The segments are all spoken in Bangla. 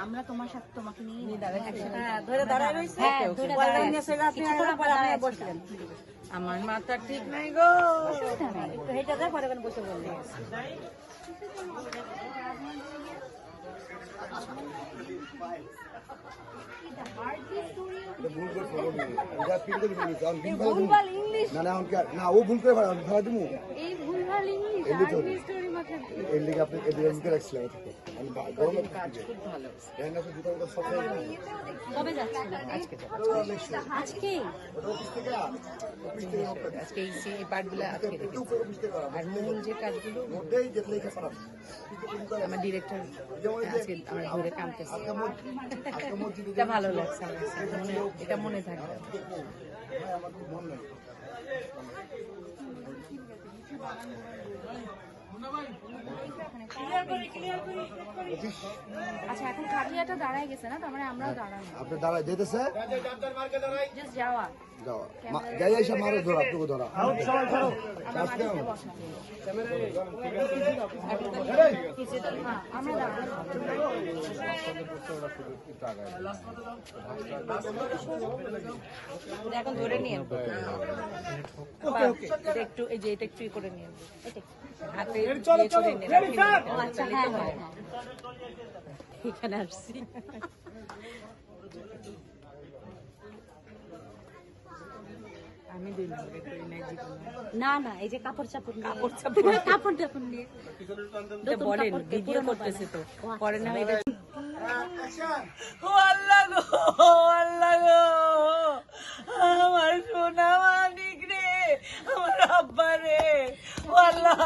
আমরা তোমার সাথে তোমাকে নিয়ে ধরে দাঁড়ায় রয়েছে। আমার মাথা ঠিক নাই গো, একটু হেঁটে দেয় পরে বসে বললে। না ও ভুল করে ভাড়া দিব এই ভুলভাল ইংলিশ স্টোরি মাত্র এর লিগে আপনি এদিকে মুখে রাখছিলেন আমি গরমে কবে যাচ্ছেন আজকে আজকে এই পার্টগুলো আজকে আর মূল যে কাজগুলো আমার ডিরেক্টর আজকে আমার ধরে কামতেছে। এটা ভালো লাগছে আমার কাছে, এটা মনে থাকবে। আচ্ছা এখন খাটিয়াটা দাঁড়ায় গেছে না, তার মানে আমরাও দাঁড়ানো। আপনি দাঁড়ায় যেতেছে জাস্ট যাওয়া যাওয়া যাই এসে মারো ধরা আপনাকে ধরা আমরা এখন ধরে নিয়ে একটু এই যে এটা একটু করে নিয়ে হাতে করে নিয়ে এখানে আসছি। আমি 2 নম্বরে করি নাই জীবনে। না না এই যে কাপড় চাপড় নিয়ে বলেন ভিডিও করতেছে তো পরে না এটা আমার সোনা মানিক রে, আমার আব্বা রে, আল্লাহ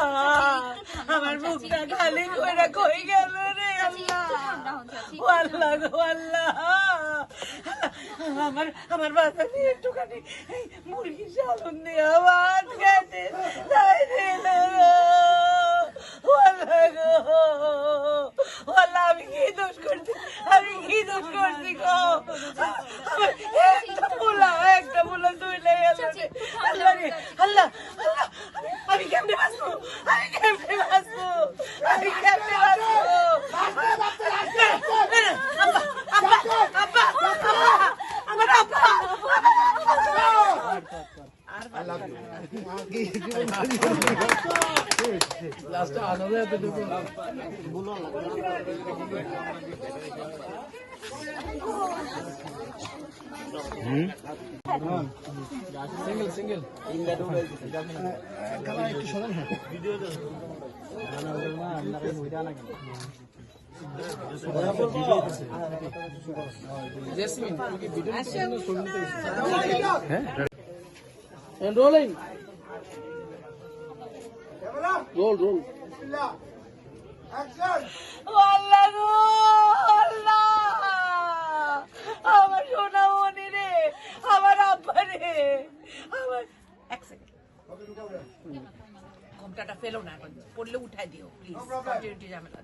আমার মুখটা খালি করে কই গেল রে আল্লাহ, আল্লাহ গো আল্লাহ আমার বাচ্চা নিয়ে একটুখানি মুরগি সালন দিয়ে ভাত খেতে তাই রে আল্লাহ আমি কি দোষ করছি, আমি কি দোষ করছি গো, একটা বলা তুই নেই আল্লাহ রে আল্লাহ আল্লাহ আমি কেমনে বাঁচবো, আমি কেমনে বাঁচবো, আমি কেমনে বাঁচবো আমার আব্বা সিঙ্গেল একটু সরেন রোলিং রোল আল্লাহ গো আল্লাহ আমার সোনা মনি রে, আমার আব্বা রে, আমার এক সেকেন্ড ঘোমটাটা ফেলো না, পড়লে উঠাই দিও প্লিজ, কন্টিনিউটি ঝামেলা।